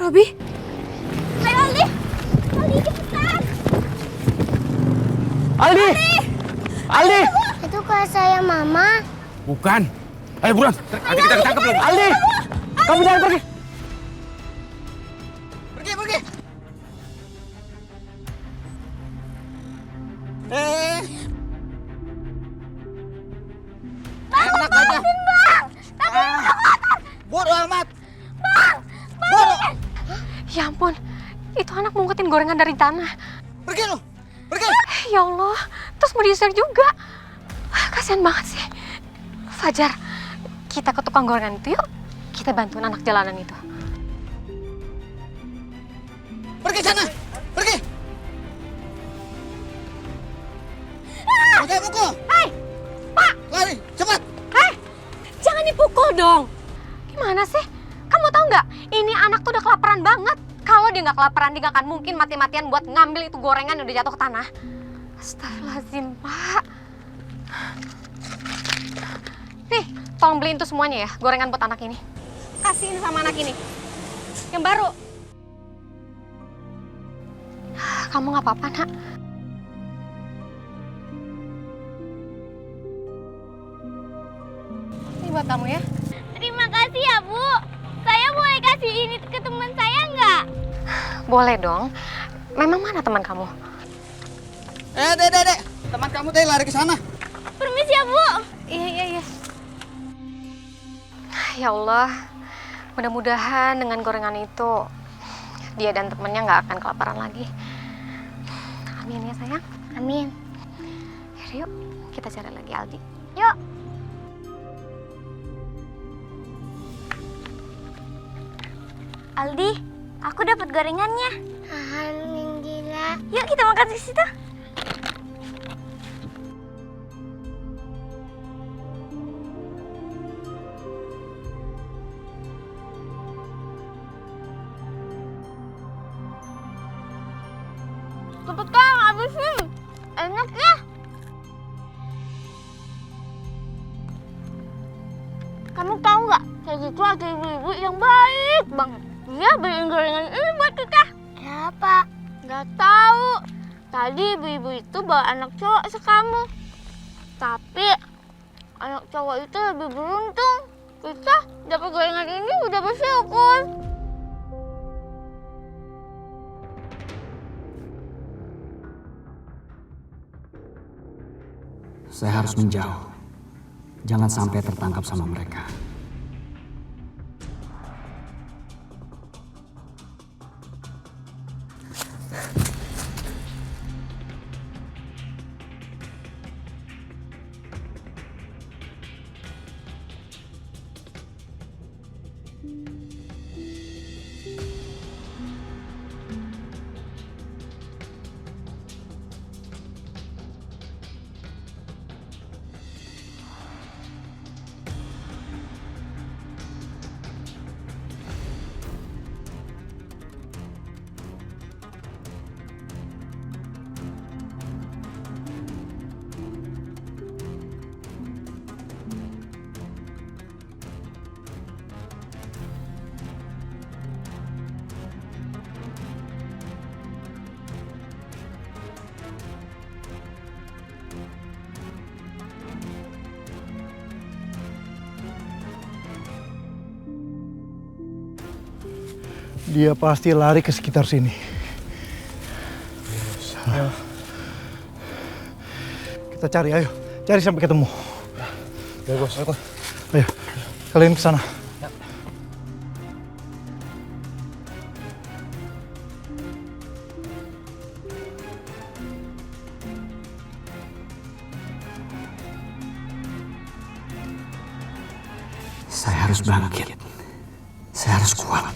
Robi? Ayo Aldi! Aldi cepetan! Aldi! Aldi! Itu kelas saya, Mama. Bukan. Ayo buruan, nanti kita ketangkep loh. Aldi! Kamu jangan pergi. Pergi. Enak aja. Bodoh amat. Bodoh. Ya ampun, itu anak ngungketin gorengan dari tanah. Pergi lu. Pergi. Ya Allah, terus mau diusir juga. Kasian banget sih. Fajar, kita ke tukang gorengan itu yuk. Kita bantuin anak jalanan itu. Pergi sana. Pergi. Pakai pukul. Hei, Pak! Lari, cepat. Hei, jangan dipukul dong. Gimana sih? Kamu tahu nggak? Ini anak tuh udah kelaparan banget. Kalau dia nggak kelaparan, dia nggak akan mungkin mati-matian buat ngambil itu gorengan yang udah jatuh ke tanah. Astagfirullahaladzim, Pak. Nih, tolong beliin tuh semuanya ya, gorengan buat anak ini. Kasihin sama anak ini. Yang baru. Kamu nggak apa-apa, Nak? Ini buat kamu ya. Terima kasih ya, Bu. Saya boleh kasih ini ke teman saya nggak? Boleh dong. Memang mana teman kamu? Dek. Teman kamu tadi lari ke sana. Permisi ya, Bu. Iya. Ya Allah, mudah-mudahan dengan gorengan itu dia dan temennya nggak akan kelaparan lagi. Amin ya sayang. Amin. Yuk, kita cari lagi Aldi. Yuk. Aldi, aku dapat gorengannya. Alhamdulillah. Yuk kita makan di situ. Cepet Kang, habisin. Enak ya. Kamu tahu nggak? Tadi itu ada ibu-ibu yang baik banget. Dia beliin gorengan ini buat kita. Siapa? Nggak tahu. Tadi ibu-ibu itu bawa anak cowok sekamu. Tapi anak cowok itu lebih beruntung. Kita dapat gorengan ini udah bersyukur. Saya harus menjauh. Jangan sampai tertangkap sama mereka. Dia pasti lari ke sekitar sini. Ayo. Kita cari, ayo. Cari sampai ketemu. Ya bos, ayo. Ayo, kalian ke sana. Saya harus bangkit. Saya harus kuat.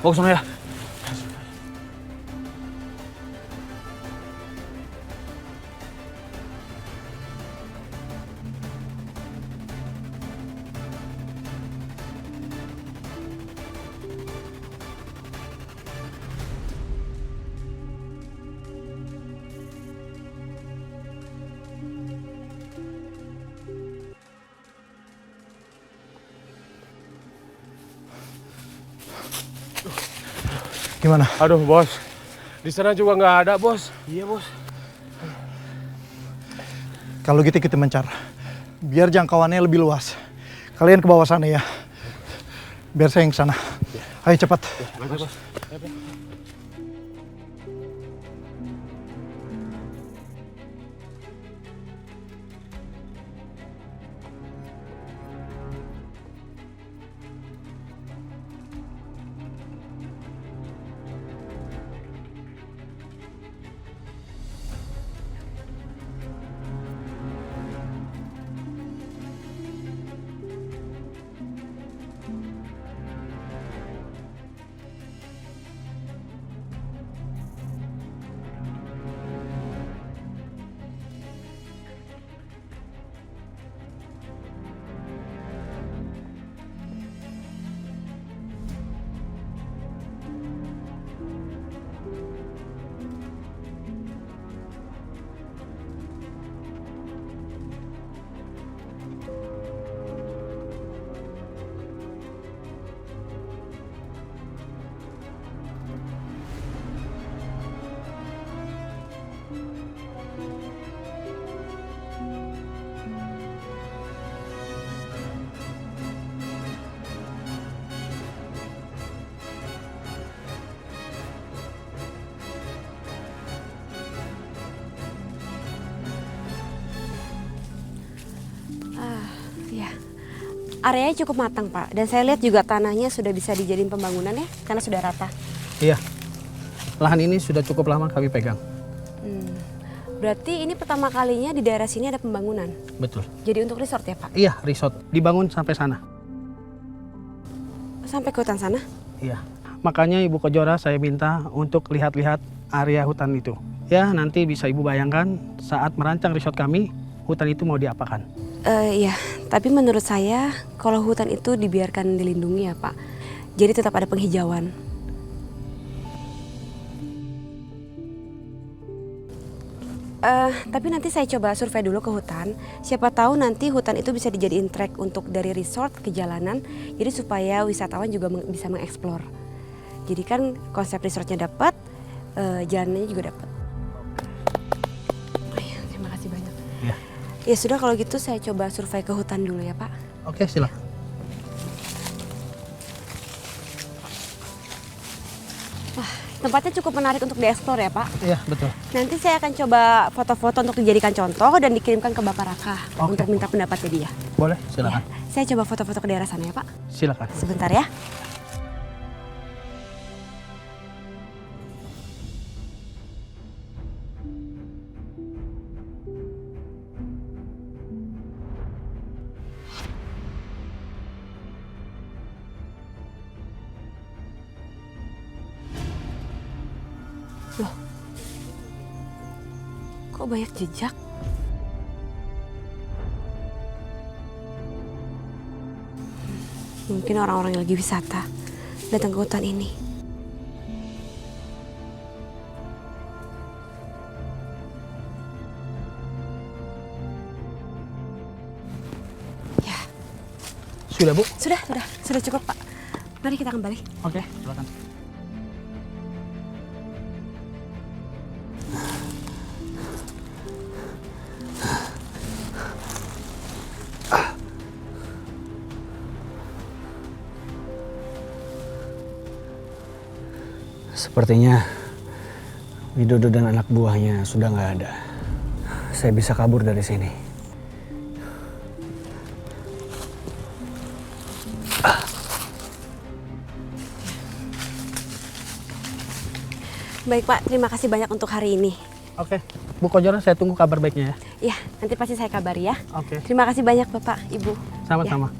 Bawa ke sana ya. Gimana? Aduh, bos. Di sana juga nggak ada, bos. Iya, bos. Kalau gitu kita mencar. Biar jangkauannya lebih luas. Kalian ke bawah sana ya. Biar saya yang ke sana. Ayo cepat. Maju, bos. Ya, areanya cukup matang Pak. Dan saya lihat juga tanahnya sudah bisa dijadiin pembangunan ya, karena sudah rata. Iya, lahan ini sudah cukup lama kami pegang. Berarti ini pertama kalinya di daerah sini ada pembangunan. Betul. Jadi untuk resort ya Pak? Iya, resort dibangun sampai sana. Sampai ke hutan sana? Iya. Makanya Ibu Kejora saya minta untuk lihat-lihat area hutan itu. Ya, nanti bisa Ibu bayangkan saat merancang resort kami, hutan itu mau diapakan. Iya, tapi menurut saya kalau hutan itu dibiarkan dilindungi ya Pak. Jadi tetap ada penghijauan. Tapi nanti saya coba survei dulu ke hutan. Siapa tahu nanti hutan itu bisa dijadiin trek untuk dari resort ke jalanan. Jadi supaya wisatawan juga bisa mengeksplor. Jadi kan konsep resortnya dapat, jalanannya juga dapat. Terima kasih banyak. Ya. Ya sudah kalau gitu saya coba survei ke hutan dulu ya Pak. Oke, silakan. Wah, tempatnya cukup menarik untuk dieksplor ya Pak. Iya, betul. Nanti saya akan coba foto-foto untuk dijadikan contoh dan dikirimkan ke Bapak Raka Oke. untuk minta pendapatnya dia. Boleh, silakan. Ya, saya coba foto-foto ke daerah sana ya Pak. Silakan. Sebentar ya. Loh, kok banyak jejak? Mungkin orang-orang yang lagi wisata datang ke hutan ini. Ya, Sudah, Bu? sudah cukup Pak. Mari kita kembali. Oke, silakan. Sepertinya Widodo dan anak buahnya sudah nggak ada. Saya bisa kabur dari sini. Baik Pak, terima kasih banyak untuk hari ini. Oke, Bu Kejora saya tunggu kabar baiknya ya. Ya, nanti pasti saya kabari ya. Oke. Terima kasih banyak Bapak, Ibu. Sama-sama.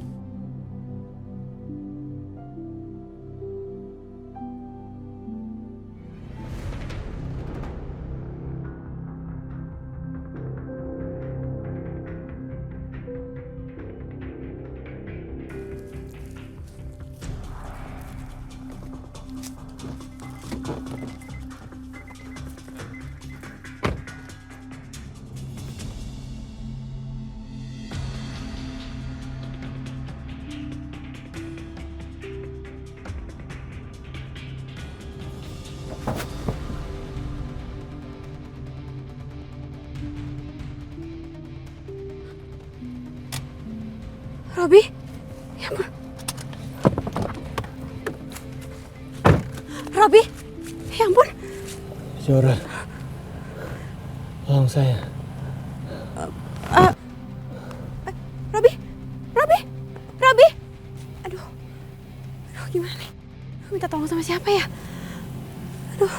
Robi? Ya ampun. Robi? Ya ampun. Zora, tolong saya. Robi? Robi? Robi? Aduh. Aduh, gimana nih? Minta tolong sama siapa ya? Aduh.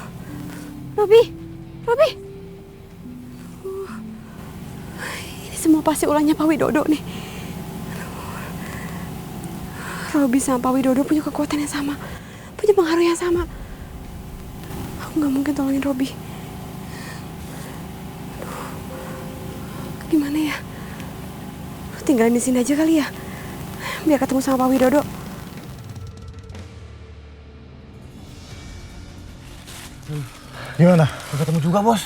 Robi? Robi? Ini semua pasti ulahnya Pak Widodo nih. Robi sama Pak Widodo punya kekuatan yang sama. Punya pengaruh yang sama. Aku nggak mungkin tolongin Robi. Aduh. Gimana ya? Tinggalin di sini aja kali ya. Biar ketemu sama Pak Widodo. Gimana? Ketemu juga, Bos.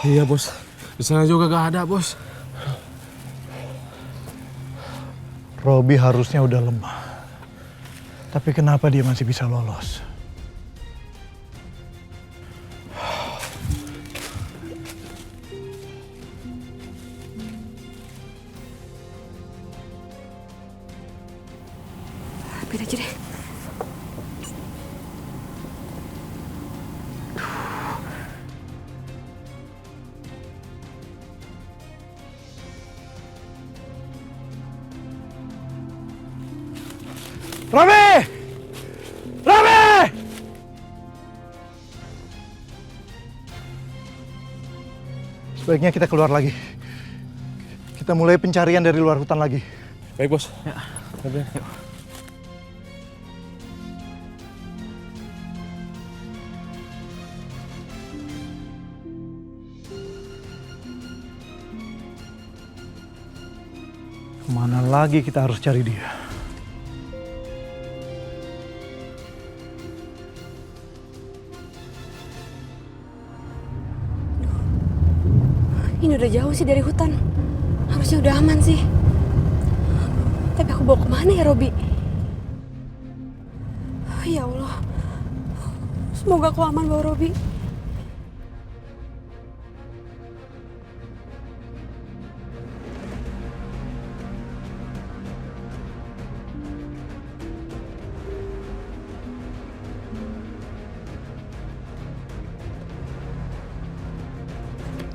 Iya, Bos. Di sana juga gak ada, Bos. Robi harusnya udah lemah. Tapi kenapa dia masih bisa lolos? Rapin aja deh. Robi! Robi! Sebaiknya kita keluar lagi. Kita mulai pencarian dari luar hutan lagi. Baik, Bos. Ya. Yuk. Kemana lagi kita harus cari dia? Ini udah jauh sih dari hutan. Harusnya udah aman sih. Tapi aku bawa kemana ya Robi? Ya Allah. Semoga aku aman bawa Robi.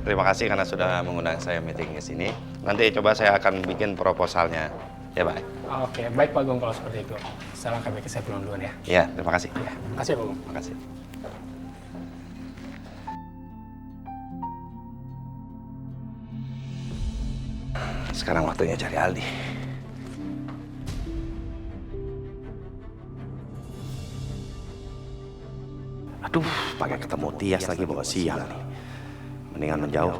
Terima kasih karena sudah mengundang saya meeting ke sini. Nanti coba saya akan bikin proposalnya. Ya, Pak. Oke, baik Pak Agung kalau seperti itu. Saya langkah baik, saya pulang duluan ya. Iya, terima kasih. Ya, makasih Pak Agung. Terima kasih. Sekarang waktunya cari Aldi. Aduh, pakai ketemu Tias lagi bawa sial nih. Mendingan menjauh,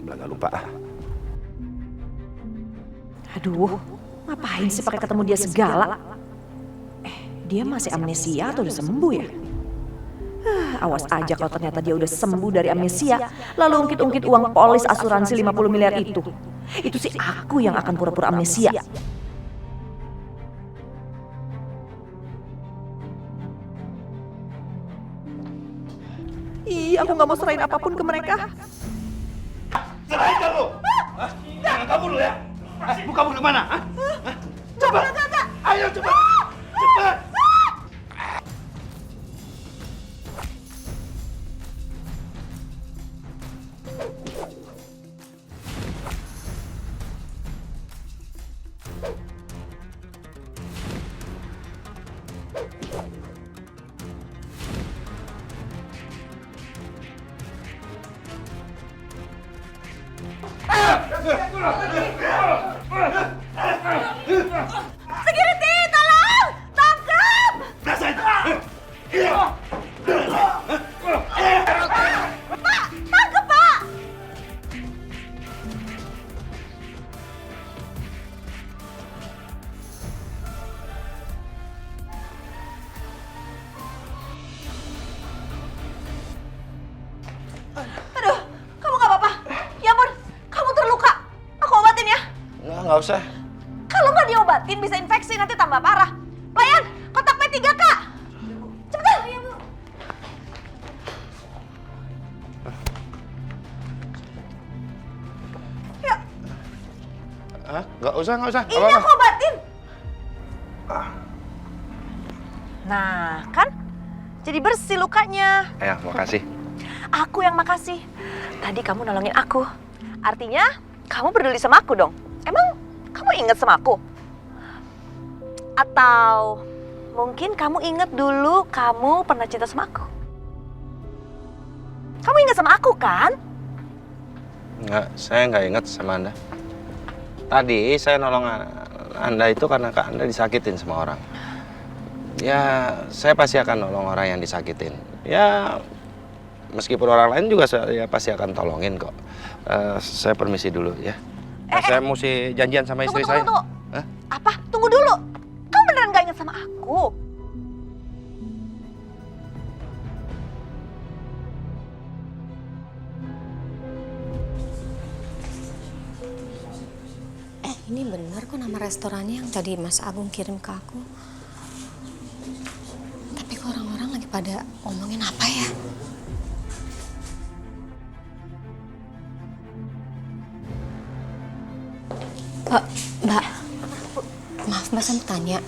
belakang lupa. Aduh, ngapain sih pakai ketemu dia segala? Dia masih amnesia atau udah sembuh ya? Awas aja kalau ternyata dia udah sembuh dari amnesia, lalu ungkit-ungkit uang polis asuransi 50 miliar itu. Itu sih aku yang akan pura-pura amnesia. Iya, aku nggak mau serahin apapun ke mereka. Serahin kamu! Jangan kabur lu ya! Mau kabur kemana? Cepat! Ayo cepat! Cepat! Security, tolong! Tangkap! Pak, tangkap Pak! Aduh, kamu gak apa-apa? Ya ampun, kamu terluka. Aku obatin ya. Nggak usah. Kalau nggak diobatin bisa infeksi, nanti tambah parah. Pelayan, kontak P3K. Cepetan. Iya, Bu. Ya. Hah? Nggak usah. Ini aku obatin. Nah, kan? Jadi bersih lukanya. Ya, makasih. Aku yang makasih. Tadi kamu nolongin aku. Artinya, kamu peduli sama aku dong. Emang kamu inget sama aku? Atau mungkin kamu inget dulu kamu pernah cinta sama aku? Kamu inget sama aku kan? Enggak, saya nggak ingat sama Anda. Tadi saya nolong Anda itu karena Anda disakitin sama orang. Ya, saya pasti akan nolong orang yang disakitin. Ya, meskipun orang lain juga saya pasti akan tolongin kok. Saya permisi dulu ya. Saya mesti janjian sama istri saya. Tunggu. Hah? Apa? Tunggu dulu. Kamu beneran gak ingat sama aku? Ini benar kok nama restorannya yang tadi Mas Agung kirim ke aku. Tapi kok orang-orang lagi pada ngomongin apa ya? Mbak, maaf Mbak, saya mau tanya.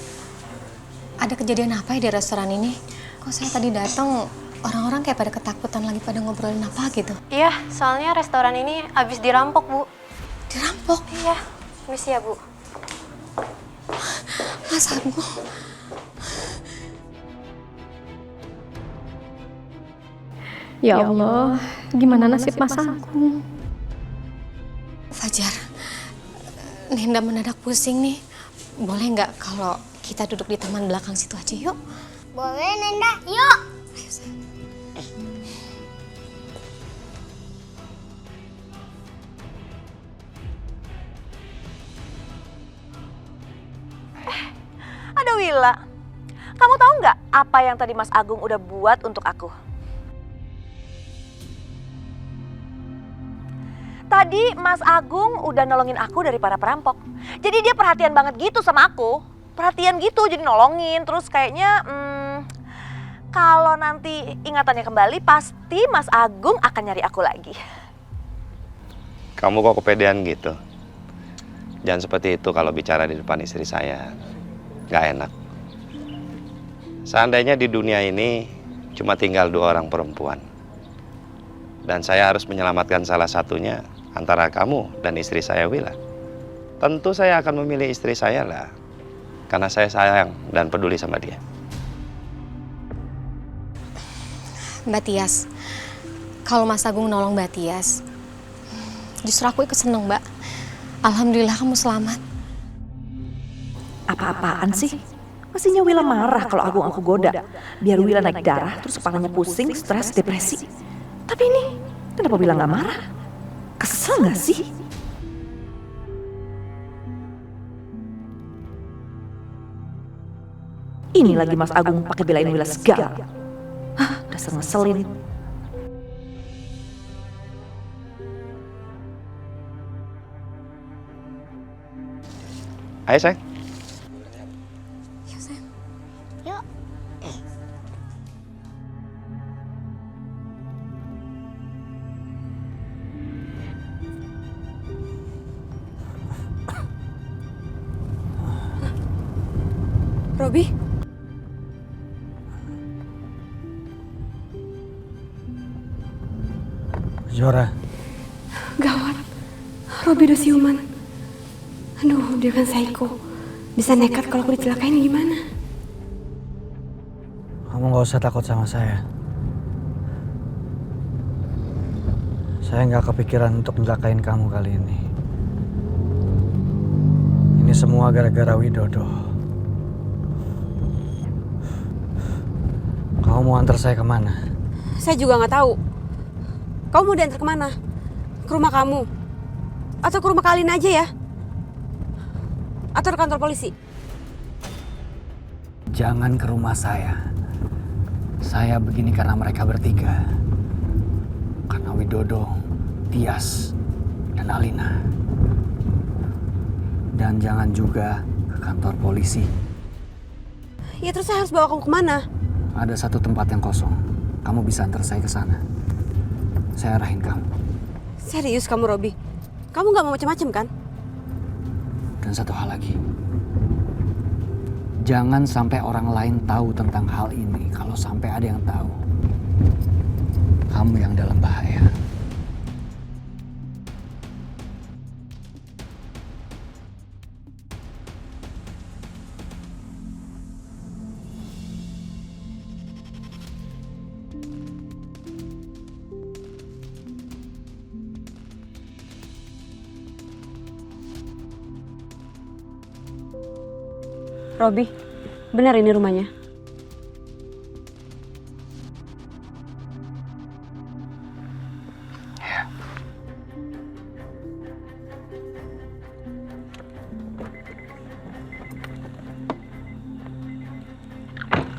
Ada kejadian apa ya di restoran ini? Kok saya tadi datang orang-orang kayak pada ketakutan lagi pada ngobrolin apa gitu? Iya, soalnya restoran ini habis dirampok, Bu. Dirampok? Iya, misi ya, Bu. Mas Agung. Ya Allah, gimana nasib Mas Agung? Fajar, Nenda mendadak pusing nih. Boleh nggak kalau kita duduk di taman belakang situ aja yuk? Boleh, Nenda. Yuk. Ayo, sayang. Ada Willa. Kamu tahu nggak apa yang tadi Mas Agung udah buat untuk aku? Tadi Mas Agung udah nolongin aku dari para perampok. Jadi dia perhatian banget gitu sama aku. Perhatian gitu, jadi nolongin. Terus kayaknya kalau nanti ingatannya kembali, pasti Mas Agung akan nyari aku lagi. Kamu kok kepedean gitu? Jangan seperti itu kalau bicara di depan istri saya. Nggak enak. Seandainya di dunia ini cuma tinggal 2 orang perempuan. Dan saya harus menyelamatkan salah satunya antara kamu dan istri saya, Willa. Tentu saya akan memilih istri saya lah. Karena saya sayang dan peduli sama dia. Mbak Tias, kalau Mas Agung nolong Mbak Tias, justru aku ikut seneng, Mbak. Alhamdulillah kamu selamat. Apa-apaan sih? Mestinya Willa marah kalau Agung aku goda. Biar Willa naik darah, terus kepalanya pusing, stres, depresi. Tapi ini, kenapa Willa nggak marah? Kesel nggak sih? Ini lagi Mas Agung pakai belain Willa segala. Hah, dasar ngeselin. Ayo, sayang. Yuk. Robi? Zora, Gawat. Robi udah siuman. Aduh, dia kan psycho. Bisa nekat kalau aku dicelakain gimana? kamu nggak usah takut sama saya. Saya nggak kepikiran untuk nyelakain kamu kali ini. Ini semua gara-gara Widodo. Kamu mau antar saya kemana? Saya juga nggak tahu. Kamu mau diantar kemana? Ke rumah kamu? Atau ke rumah kalian aja ya? Atau ke kantor polisi? Jangan ke rumah saya. Saya begini karena mereka bertiga. Karena Widodo, Tias, dan Alina. Dan jangan juga ke kantor polisi. Ya terus saya harus bawa kamu kemana? Ada satu tempat yang kosong. Kamu bisa antar saya ke sana. Saya arahin kamu. Serius kamu, Robi? Kamu nggak mau macam-macam kan? Dan satu hal lagi. Jangan sampai orang lain tahu tentang hal ini. Kalau sampai ada yang tahu, kamu yang dalam bahaya. Robi, benar ini rumahnya? Ya.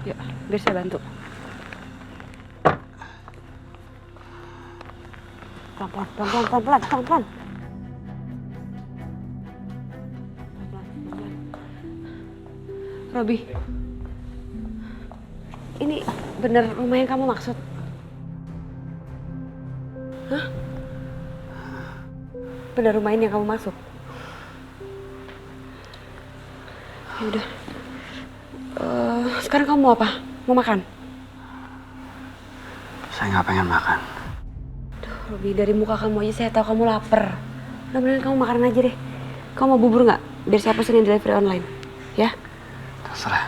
Yuk, biar saya bantu. Pelan-pelan. Robi, ini bener rumah yang kamu maksud? Hah? Bener rumah ini yang kamu maksud? Ya udah. Sekarang kamu mau apa? Mau makan? Saya nggak pengen makan. Duh, Robi, dari muka kamu aja saya tahu kamu lapar. Udah mendingan kamu makan aja deh. Kamu mau bubur nggak? Biar saya pesenin delivery online, ya? Terserah.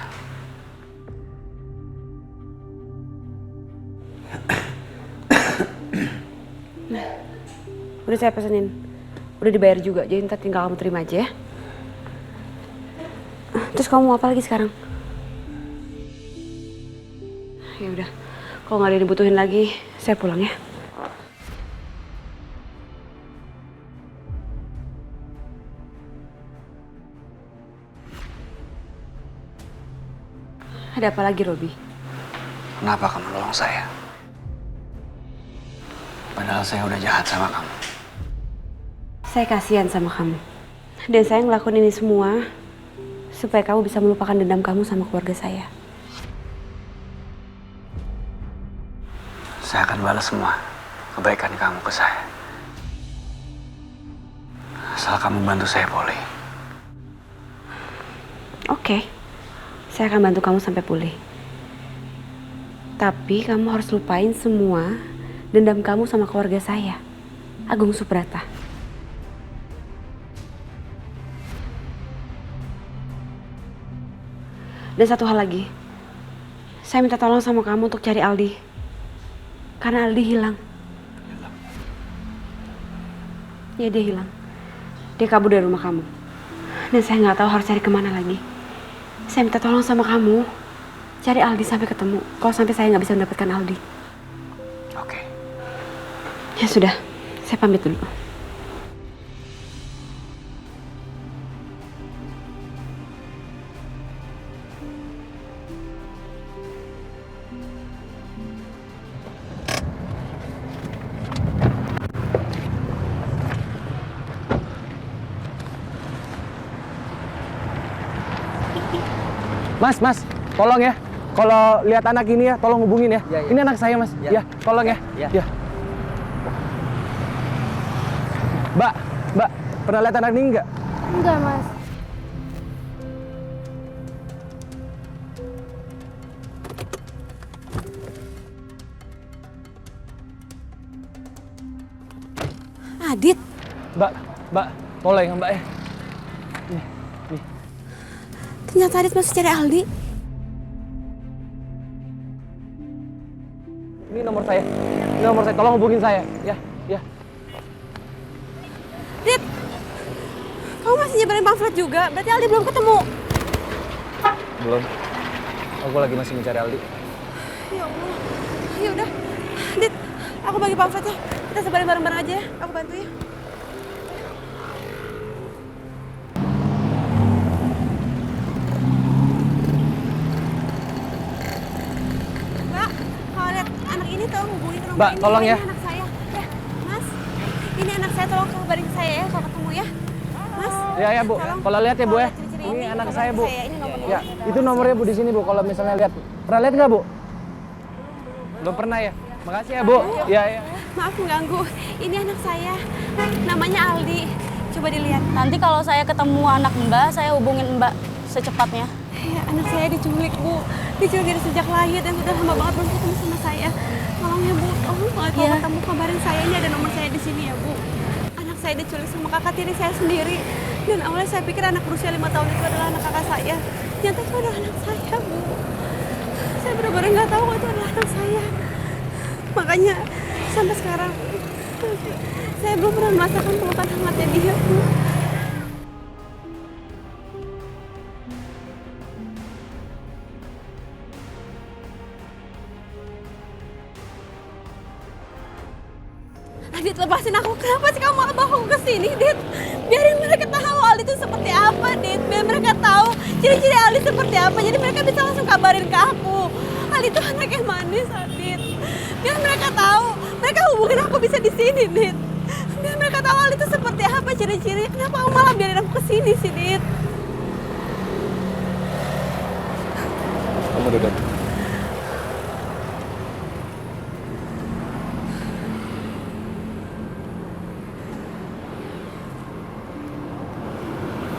Nah, udah saya pesenin. Udah dibayar juga, jadi ntar tinggal kamu terima aja ya. Terus kamu mau apa lagi sekarang? Ya udah, kalau nggak ada yang dibutuhin lagi, saya pulang ya. Ada apa lagi, Robi? Kenapa kamu nolong saya? Padahal saya udah jahat sama kamu. Saya kasihan sama kamu. Dan saya ngelakuin ini semua supaya kamu bisa melupakan dendam kamu sama keluarga saya. Saya akan balas semua kebaikan kamu ke saya. Asal kamu bantu saya pulih. Oke. Saya akan bantu kamu sampai pulih. Tapi kamu harus lupain semua dendam kamu sama keluarga saya, Agung Subrata. Dan satu hal lagi, saya minta tolong sama kamu untuk cari Aldi. Karena Aldi hilang. Ya, dia hilang. Dia kabur dari rumah kamu. Dan saya nggak tahu harus cari kemana lagi. Saya minta tolong sama kamu, cari Aldi sampai ketemu. Kalau sampai saya nggak bisa mendapatkan Aldi. Oke. Ya sudah, saya pamit dulu. Mas, tolong ya. Kalau lihat anak ini ya, tolong hubungin ya. Ini anak saya, Mas. Ya, tolong ya. Ya. Mbak, pernah lihat anak ini nggak? Enggak, Mas. Adit. Mbak, tolong ya, Mbak ya. Nih. Ternyata Adit masih cari Aldi. Ini nomor saya. Tolong hubungin saya. Ya. Dit, kamu masih nyebarin pamflet juga? Berarti Aldi belum ketemu. Belum. Aku lagi masih mencari Aldi. Ya Allah. Ya udah. Dit, aku bagi pamfletnya. Kita sebarin bareng-bareng aja ya. Aku bantu ya. Mbak, kalau lihat anak ini tolong hubungin ke nomor Mbak, ini. tolong ya. Ini anak saya. Ya, Mas. Ini anak saya, tolong kabarin ke saya ya kalau ketemu ya. Mas. Ya, Bu. Tolong. Kalau lihat ya, Bu ya. Ciri-ciri Ini anak kabarin saya, ke Bu. Ini nomornya. Ya, itu nomornya, Bu, di sini, Bu. Kalau misalnya lihat. Pernah lihat nggak, Bu? Belum pernah ya? Makasih ya, Bu. Ya. Maaf mengganggu. Ini anak saya. Namanya Aldi. Coba dilihat. Nanti kalau saya ketemu anak Mbak, saya hubungin Mbak secepatnya. Ya, anak saya diculik, Bu. Diculik dari sejak lahir dan sudah lama banget belum ketemu sama saya. Tolong ya, Bu. Tolong banget kalau ketemu kabarin saya. Ini ada nomor saya di sini ya, Bu. Anak saya diculik sama kakak tiri saya sendiri. Dan awalnya saya pikir anak berusia 5 tahun itu adalah anak kakak saya. Ternyata itu adalah anak saya, Bu. Saya benar-benar nggak tahu kalau itu adalah anak saya. Makanya sampai sekarang saya belum pernah merasakan pelukan hangatnya dia, Bu. Adit, lepasin aku. Kenapa sih kamu malah bawa aku ke sini, Dit? Biarin mereka tahu Aldi itu seperti apa, Dit. Biar mereka tahu ciri-ciri Aldi seperti apa. Jadi mereka bisa langsung kabarin ke aku. Aldi itu anak yang manis, Adit. Biar mereka tahu. Mereka hubungin aku bisa di sini, Dit. Biar mereka tahu Aldi itu seperti apa ciri-cirinya. Kenapa kamu malah biarin aku ke sini sih, Dit? Kamu duduk.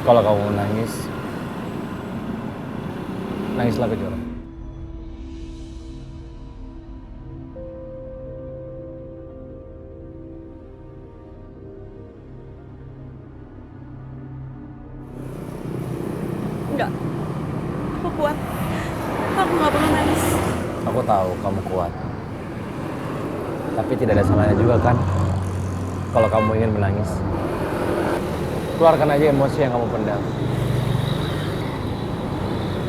Kalau kamu nangis, nangislah Kejora. Enggak. Aku kuat. Aku nggak perlu nangis. Aku tahu kamu kuat. Tapi tidak ada salahnya juga kan kalau kamu ingin menangis. Keluarkan aja emosi yang kamu pendam.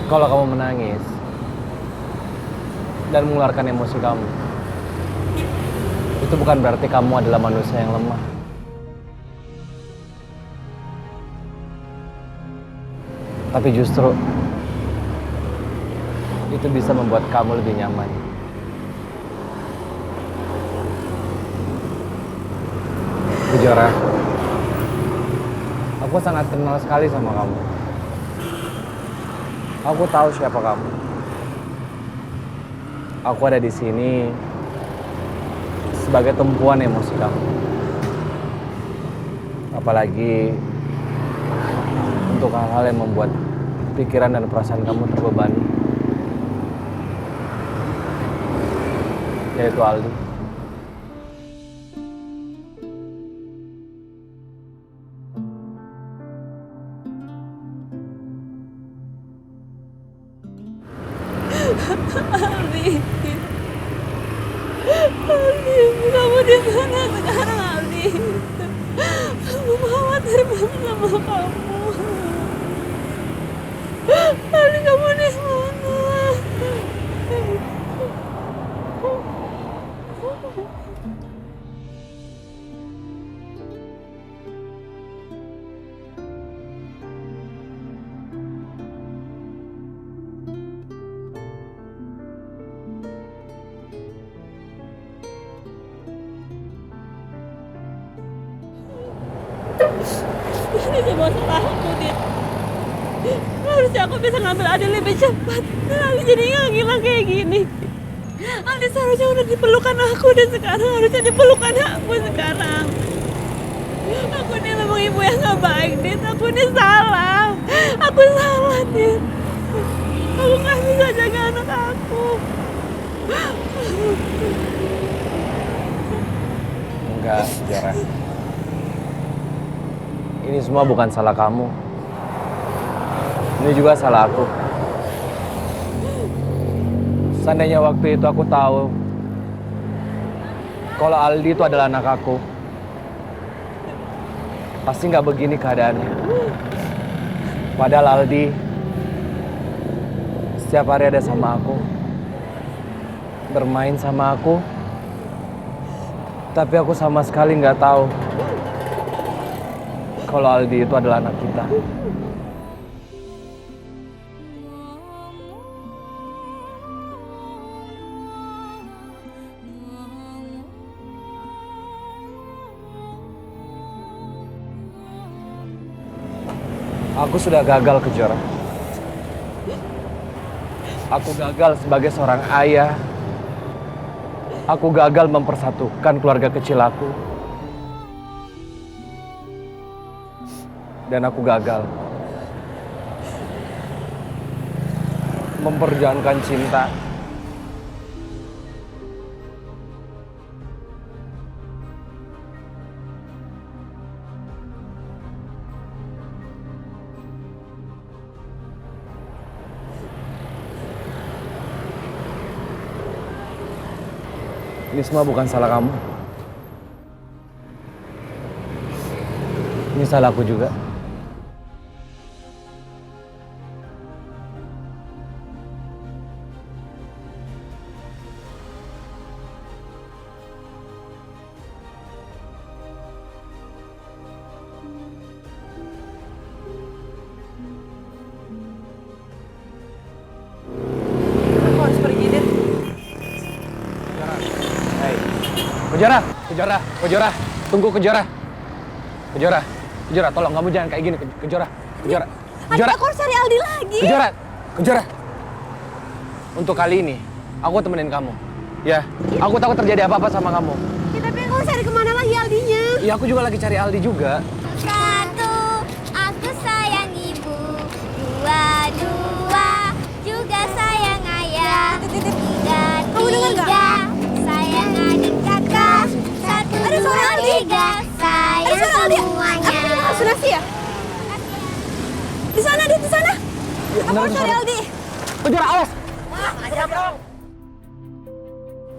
Kalau kamu menangis dan mengeluarkan emosi kamu, itu bukan berarti kamu adalah manusia yang lemah. Tapi justru itu bisa membuat kamu lebih nyaman. Kejora, aku sangat kenal sekali sama kamu. Aku tahu siapa kamu. Aku ada di sini sebagai tumpuan emosi kamu. Apalagi untuk hal-hal yang membuat pikiran dan perasaan kamu terbebani. Yaitu Aldi. Aldi. Aldi, kamu di mana sekarang, Aldi? Aku khawatir banget sama kamu. Aldi, kamu di mana? Ini semua salahku, Dit. Harusnya aku bisa ngambil Adil lebih cepat. Aldi jadi ngilang kayak gini. Aldi seharusnya udah dipelukan aku dan sekarang harusnya dipelukan aku sekarang. Aku ini memang ibu yang gak baik, Dit. Aku ini salah. Aku salah, Dit. Aku gak bisa jaga anak aku. Enggak, Jara. Ini semua bukan salah kamu. Ini juga salah aku. Seandainya waktu itu aku tahu kalau Aldi itu adalah anak aku, pasti nggak begini keadaannya. Padahal Aldi setiap hari ada sama aku, bermain sama aku, tapi aku sama sekali nggak tahu kalau Aldi itu adalah anak kita. Aku sudah gagal, Kejora. Aku gagal sebagai seorang ayah. Aku gagal mempersatukan keluarga kecil aku. Dan aku gagal memperjuangkan cinta. Ini semua bukan salah kamu. Ini salah aku juga. Aku harus pergi deh. Hei, Kejora, Kejora, Kejora, tunggu Kejora. Kejora, Kejora, tolong kamu jangan kayak gini, Kejora, Kejora, Kejora. Aku harus cari Aldi lagi. Kejora, Kejora. Untuk kali ini, aku temenin kamu. Ya, aku takut terjadi apa-apa sama kamu. Ya, tapi aku harus cari kemana lagi Aldinya? Iya, aku juga lagi cari Aldi juga. Satu, aku sayang ibu. Dua, juga sayang ayah. Tiga, sayang adik kakak. Satu, dua, tiga, sayang semuanya. Halusinasi ya? Di sana, di sana. Ya, Aku harus cari Aldi. Kejora, awas!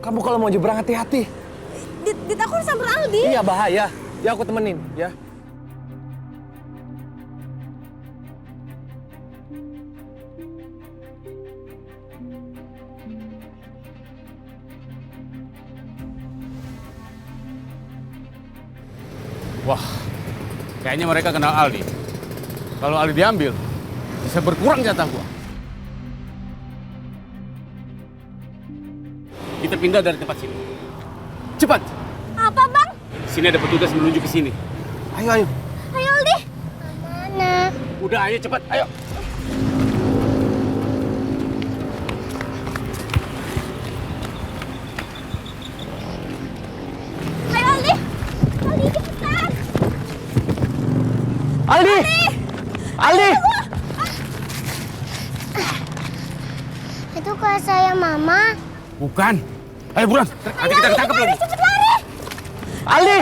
Kamu kalau mau nyebrang hati-hati. Dit, aku harus samper Aldi. Iya, bahaya. Ya, aku temenin, ya. Wah, kayaknya mereka kenal Aldi. Kalau Aldi diambil, bisa berkurang jatah gua. Kita pindah dari tempat sini. Cepat! Apa bang? Sini ada petugas menuju ke sini. Ayo, ayo. Ayo Aldi. Mana? Udah, ayo cepat, ayo. Ayo Aldi. Aldi cepetan. Aldi! Aldi! Itu kelas saya mama. Bukan. Ayo buruan, nanti kita ketangkep lagi. Cepet lari. Aldi!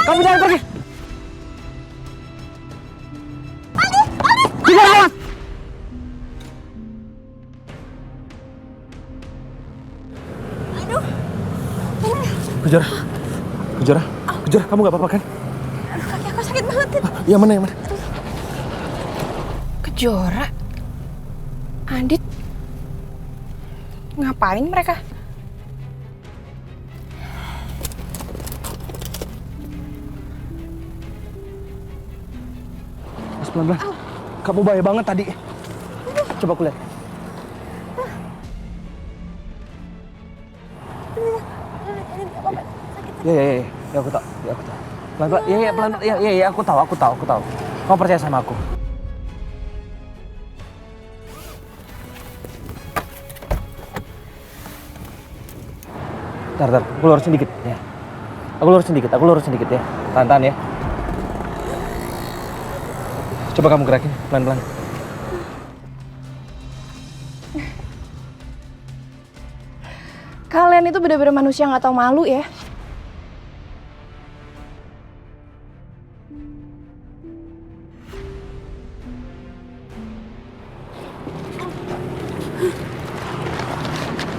Kamu jangan pergi! Aldi, Aldi. Tidak, awas! Aduh. Kejora, Kejora, Kejora, kamu gak apa-apa kan? Aduh, kaki aku sakit banget, Dit. Yang mana, yang mana? Kejora? Adit? Ngapain mereka? Mas, pelan-pelan. Kamu bahaya banget tadi. Coba aku lihat. Ya, aku tahu. Ya, aku tahu. Pelan-pelan. Ya, pelan-pelan. Ya, aku tahu. Kamu percaya sama aku. Bentar, aku lurusin dikit ya. Aku lurusin dikit ya. Tahan ya. Coba kamu gerakin pelan-pelan. Kalian itu bener-bener manusia nggak tahu malu ya.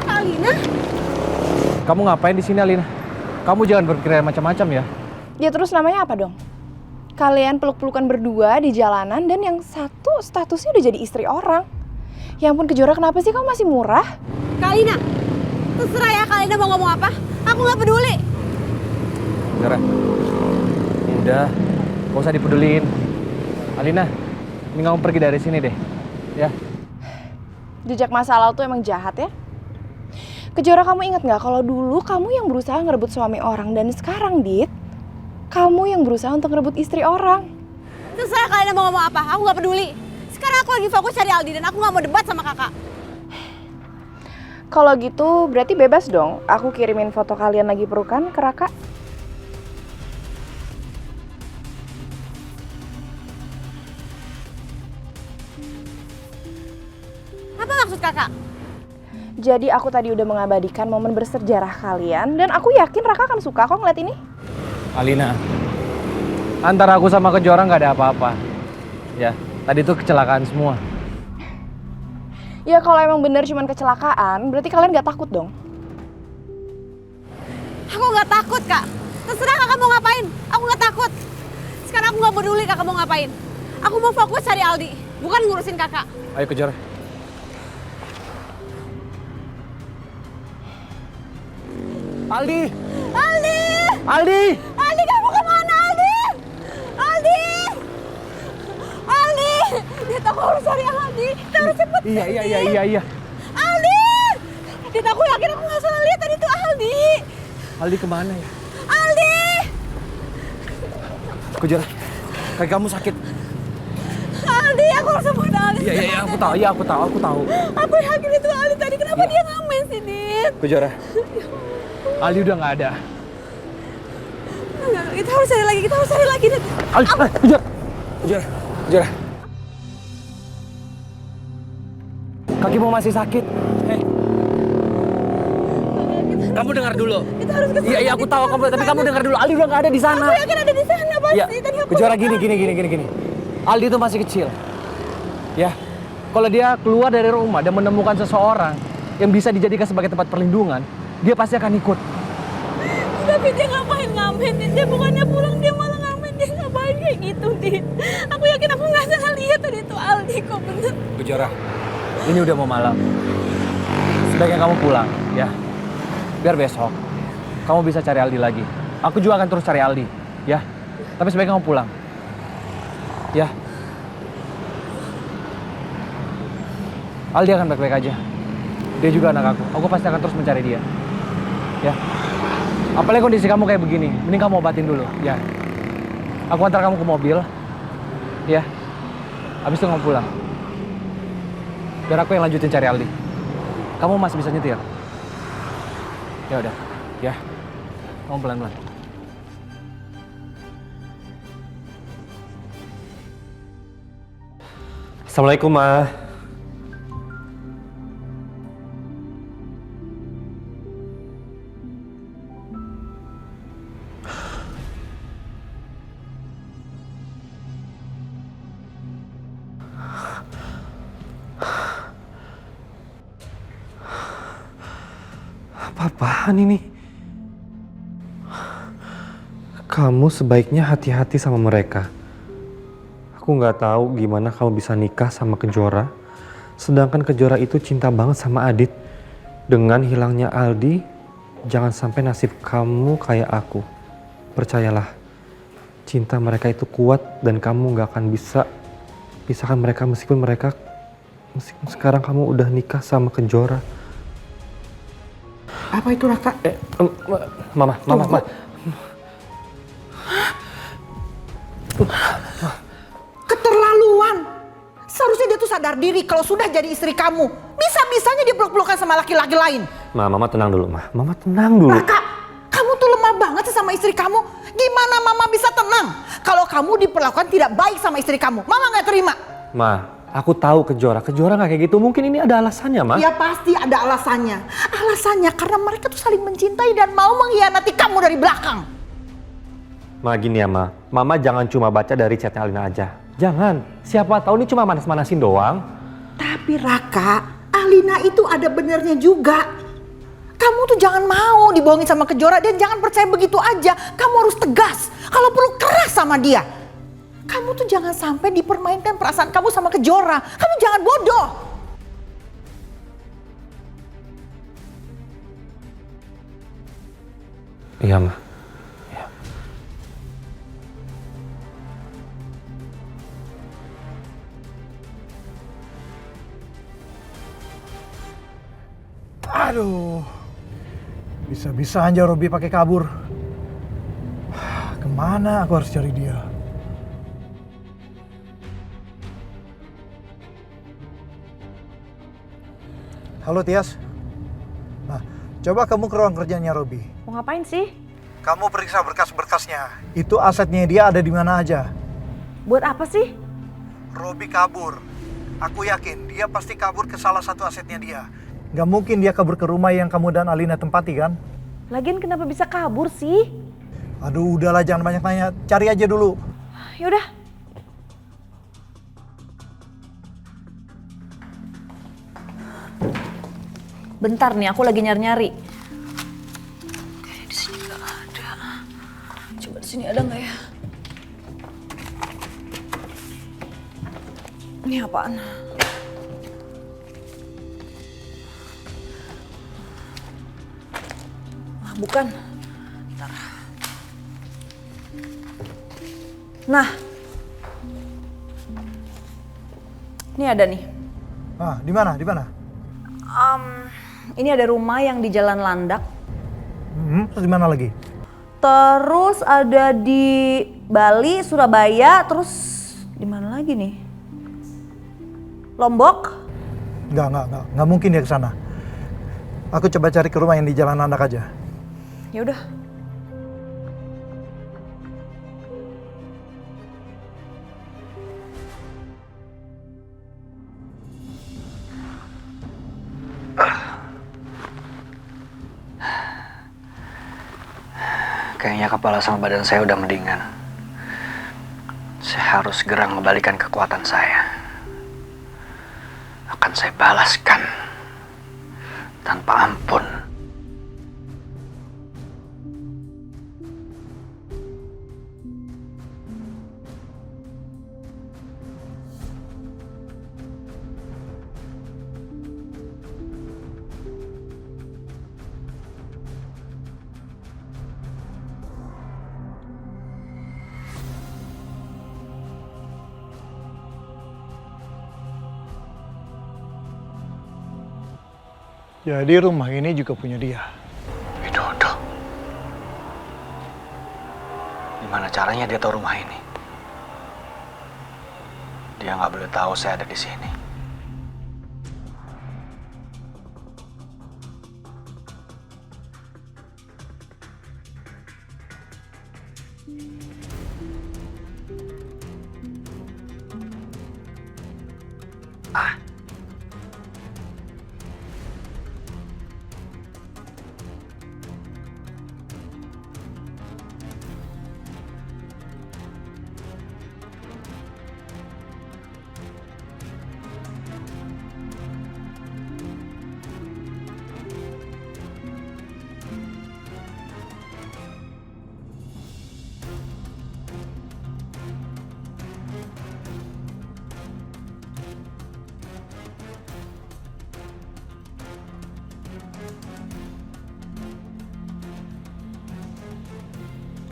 Alina? Kamu ngapain di sini, Alina? Kamu jangan berpikir macam-macam ya. Ya terus namanya apa dong? Kalian peluk-pelukan berdua di jalanan dan yang satu statusnya udah jadi istri orang. Ya ampun Kejora, kenapa sih kamu masih murah? Kalina, terserah ya Kalina mau ngomong apa. Aku nggak peduli. Kejora, udah, gak usah dipeduliin. Alina, ini kamu pergi dari sini deh, ya. Jejak masa lalu tuh emang jahat ya. Kejora, kamu ingat nggak kalau dulu kamu yang berusaha ngerebut suami orang dan sekarang, Dit, kamu yang berusaha untuk ngerebut istri orang. Terserah kalian mau ngomong apa, aku nggak peduli. Sekarang aku lagi fokus cari Aldi dan aku nggak mau debat sama kakak. Kalau gitu berarti bebas dong. Aku kirimin foto kalian lagi perukan ke Raka. Jadi aku tadi udah mengabadikan momen bersejarah kalian dan aku yakin Raka akan suka kok ngeliat ini. Alina, antara aku sama Kejora nggak ada apa-apa. Ya, tadi itu kecelakaan semua. Ya kalau emang bener cuman kecelakaan, berarti kalian gak takut dong? Aku nggak takut, Kak. Terserah Kakak mau ngapain. Aku nggak takut. Sekarang aku nggak peduli Kakak mau ngapain. Aku mau fokus cari Aldi, bukan ngurusin Kakak. Ayo Kejora. Aldi! Aldi! Aldi! Aldi, kamu kemana, Aldi? Aldi! Aldi! Dit, aku harus cari Aldi. Kita harus cepet. Iya. Aldi! Dit, aku yakin aku nggak salah lihat tadi tuh Aldi. Aldi kemana ya? Aldi! Kejora, kaki kamu sakit. Aldi, aku harus temuin Aldi. Iya, aku tahu. Aku yakin itu Aldi tadi. Kenapa dia ngamen sih, Dit? Kejora, Aldi udah nggak ada. Kita harus cari lagi, Dit. Aldi, Kejora. Kakimu masih sakit. Kamu dengar dulu. Kita harus ke sana. Iya, aku tahu kamu, tapi kamu dengar dulu. Aldi udah nggak ada di sana. Aku yakin ada di sana pasti. Iya. Tadi aku Kejora gini. Aldi itu masih kecil. Ya, kalau dia keluar dari rumah dan menemukan seseorang yang bisa dijadikan sebagai tempat perlindungan, dia pasti akan ikut. Tapi dia ngapain ngamen, Dit? Dia bukannya pulang, dia malah ngamen. Dia ngapain kayak gitu, Dit? Aku yakin aku nggak salah lihat tadi itu Aldi kok bener. Kejora, ini udah mau malam. Sebaiknya kamu pulang, ya. Biar besok kamu bisa cari Aldi lagi. Aku juga akan terus cari Aldi, ya. Tapi sebaiknya kamu pulang, ya. Aldi akan baik-baik aja. Dia juga anak aku. Aku pasti akan terus mencari dia, ya. Apalagi kondisi kamu kayak begini, mending kamu obatin dulu, ya. Aku antar kamu ke mobil, ya. Habis itu kamu pulang. Biar aku yang lanjutin cari Aldi. Kamu masih bisa nyetir? Ya udah, ya. Kamu pelan-pelan. Assalamualaikum, Ma. Apa-apaan ini? Kamu sebaiknya hati-hati sama mereka. Aku nggak tahu gimana kamu bisa nikah sama Kejora, sedangkan Kejora itu cinta banget sama Adit. Dengan hilangnya Aldi, jangan sampai nasib kamu kayak aku. Percayalah, cinta mereka itu kuat dan kamu nggak akan bisa pisahkan mereka meskipun sekarang kamu udah nikah sama Kejora. Apa itu, Raka? Mama. Keterlaluan. Seharusnya dia tuh sadar diri kalau sudah jadi istri kamu. Bisa-bisanya dia peluk-pelukan sama laki-laki lain. Mama tenang dulu, Ma. Mama tenang dulu. Raka, kamu tuh lemah banget sih sama istri kamu. Gimana Mama bisa tenang kalau kamu diperlakukan tidak baik sama istri kamu? Mama nggak terima. Ma, aku tahu Kejora nggak kayak gitu. Mungkin ini ada alasannya, Ma. Ya pasti ada alasannya. Alasannya karena mereka tuh saling mencintai dan mau mengkhianati kamu dari belakang. Ma, gini ya, Ma. Mama jangan cuma baca dari chatnya Alina aja. Jangan. Siapa tahu ini cuma manas-manasin doang. Tapi Raka, Alina itu ada benernya juga. Kamu tuh jangan mau dibohongin sama Kejora dan jangan percaya begitu aja. Kamu harus tegas. Kalau perlu keras sama dia. Kamu tuh jangan sampai dipermainkan perasaan kamu sama Kejora. Kamu jangan bodoh. Iya, Ma. Aduh, bisa-bisa aja Robi pakai kabur. Kemana aku harus cari dia? Halo Tias. Nah, coba kamu ke ruang kerjanya Robi. Mau ngapain sih? Kamu periksa berkas-berkasnya. Itu asetnya dia ada di mana aja. Buat apa sih? Robi kabur. Aku yakin dia pasti kabur ke salah satu asetnya dia. Gak mungkin dia kabur ke rumah yang kamu dan Alina tempati kan? Lagian kenapa bisa kabur sih? Aduh, udahlah jangan banyak nanya. Cari aja dulu. Yaudah. Bentar nih, aku lagi nyari-nyari. Kayaknya di sini nggak ada. Coba di sini ada nggak ya? Ini apaan? Ah, bukan. Bentar. Nah, ini ada nih. Ah, di mana? Di mana? Ini ada rumah yang di Jalan Landak. Terus di mana lagi? Terus ada di Bali, Surabaya, terus di mana lagi nih? Lombok? Nggak mungkin dia ke sana. Aku coba cari ke rumah yang di Jalan Landak aja. Ya udah. Kayaknya kepala sama badan saya udah mendingan. Saya harus segera mengembalikan kekuatan saya. Akan saya balaskan tanpa ampun. Jadi rumah ini juga punya dia. Widodo. Gimana caranya dia tahu rumah ini? Dia nggak boleh tahu saya ada di sini.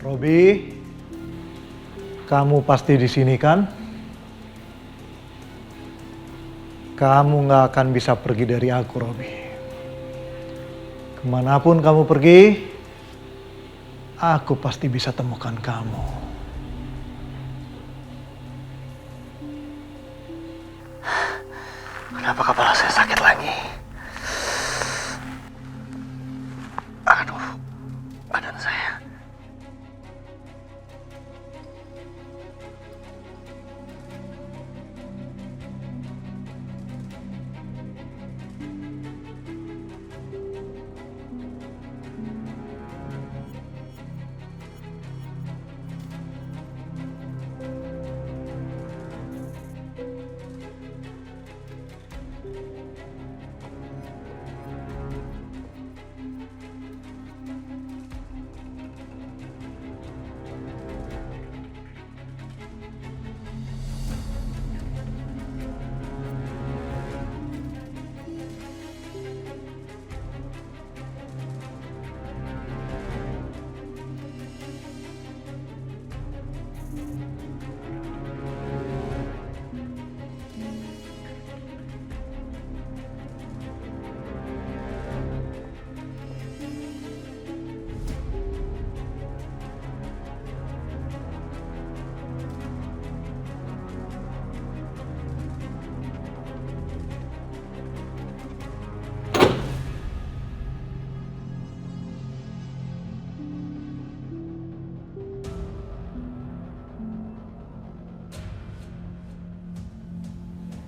Robi, kamu pasti di sini kan? Kamu nggak akan bisa pergi dari aku, Robi. Kemanapun kamu pergi, aku pasti bisa temukan kamu. Kenapa kepala saya sakit lagi? Aduh, badan saya.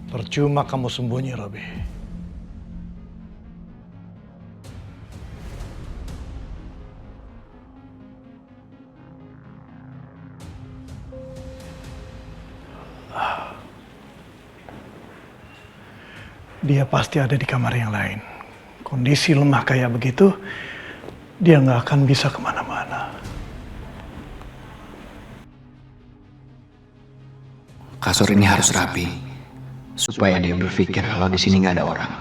Percuma kamu sembunyi, Robi. dia pasti ada di kamar yang lain. Kondisi lemah kayak begitu, dia nggak akan bisa kemana-mana. Kasur ini harus rapi, supaya dia berpikir kalau di sini nggak ada orang.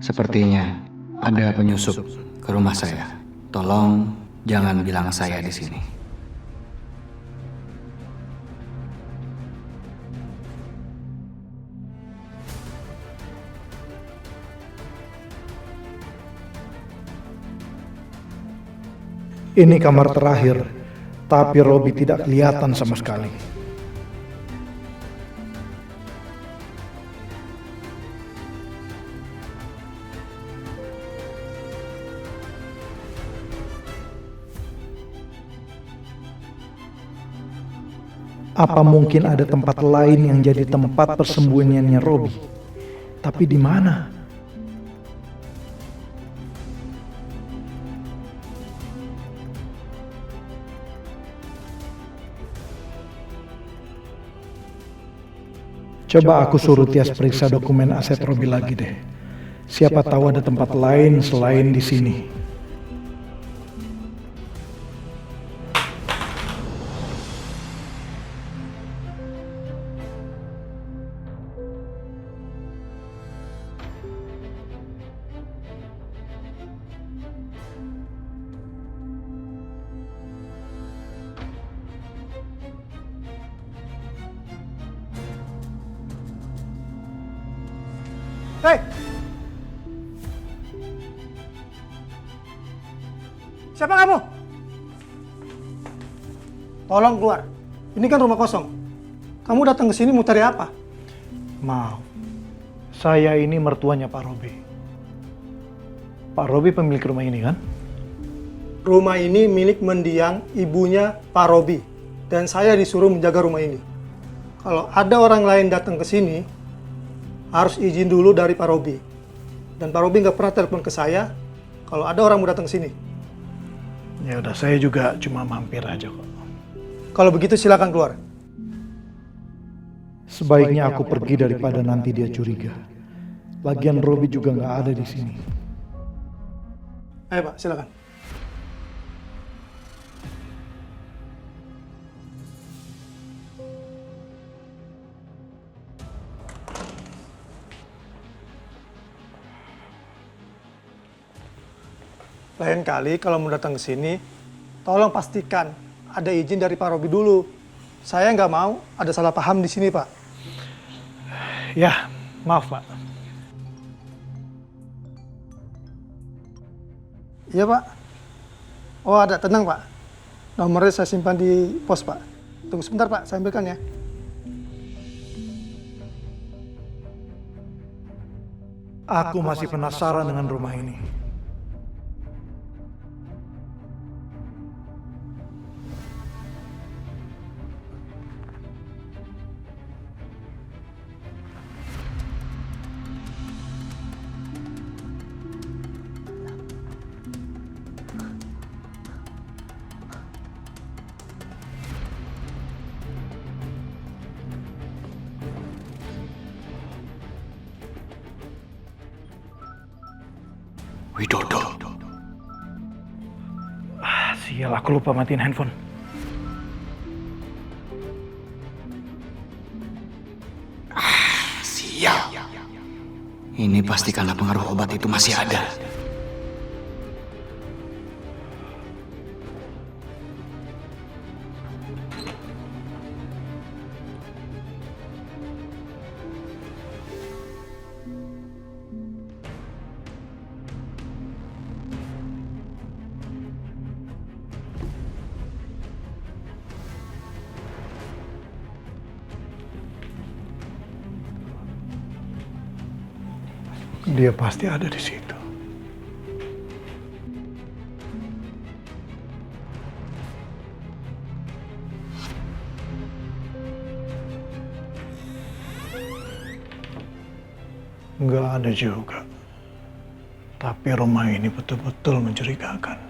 Sepertinya ada penyusup ke rumah saya. Tolong jangan bilang saya di sini. Ini kamar terakhir, tapi Robi tidak kelihatan sama sekali. Apa mungkin ada tempat lain yang jadi tempat persembunyiannya Robi? Tapi di mana? Coba aku suruh Tias periksa dokumen aset Robi lagi deh. Siapa tahu ada tempat lain selain di sini. Hei! Siapa kamu? Tolong keluar. Ini kan rumah kosong. Kamu datang ke sini mau cari apa? Maaf, saya ini mertuanya Pak Robi. Pak Robi pemilik rumah ini kan? Rumah ini milik mendiang ibunya Pak Robi. Dan saya disuruh menjaga rumah ini. Kalau ada orang lain datang ke sini, harus izin dulu dari Pak Robi. Dan Pak Robi nggak pernah telepon ke saya kalau ada orang mau datang ke sini. Ya udah, saya juga cuma mampir aja kok. Kalau begitu silakan keluar. Sebaiknya aku pergi daripada nanti dia curiga. Lagian Robi juga nggak ada di sini. Ayo Pak, silakan. Lain kali kalau mau datang ke sini, tolong pastikan ada izin dari Pak Robi dulu. Saya nggak mau ada salah paham di sini, Pak. Ya, maaf Pak. Iya Pak. Oh ada, tenang Pak. Nomornya saya simpan di pos Pak. Tunggu sebentar Pak, saya ambilkan ya. Aku masih penasaran dengan rumah ini. Widodo. Sial, aku lupa matiin handphone. Sial. Ini pasti karena pengaruh obat itu masih ada. Dia pasti ada di situ. Nggak ada juga. Tapi rumah ini betul-betul mencurigakan.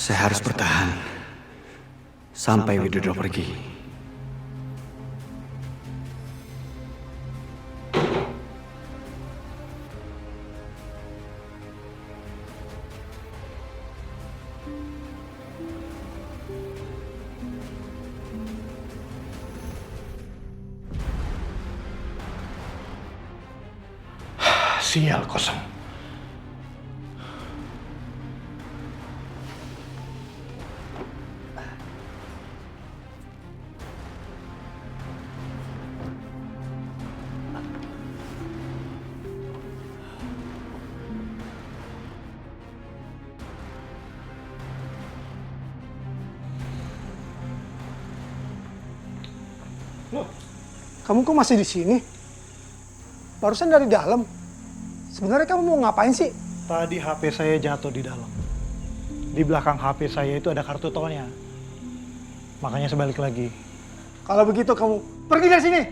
Saya harus bertahan sampai Widodo pergi. Sial kosong. Loh, kamu kok masih di sini? Barusan dari dalam. Sebenarnya kamu mau ngapain sih? Tadi HP saya jatuh di dalam. Di belakang HP saya itu ada kartu tolnya. Makanya saya balik lagi. Kalau begitu kamu pergi dari sini.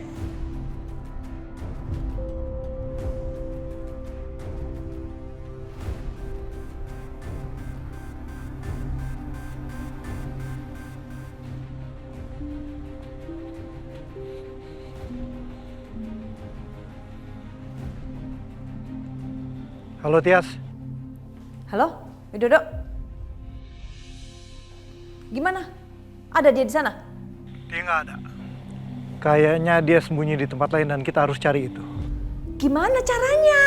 Halo Tias. Halo, Widodo. Gimana? Ada dia di sana? Dia nggak ada. Kayaknya dia sembunyi di tempat lain dan kita harus cari itu. Gimana caranya?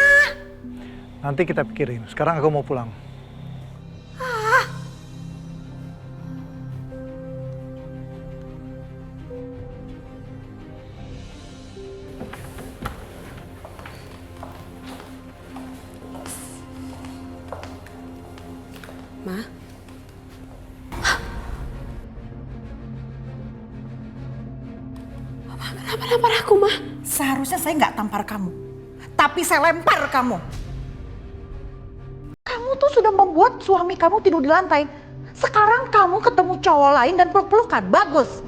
Nanti kita pikirin. Sekarang aku mau pulang. Ma? Kenapa nampar aku, Ma? Seharusnya saya nggak tampar kamu. Tapi saya lempar kamu. Kamu tuh sudah membuat suami kamu tidur di lantai. Sekarang kamu ketemu cowok lain dan peluk-pelukan. Bagus.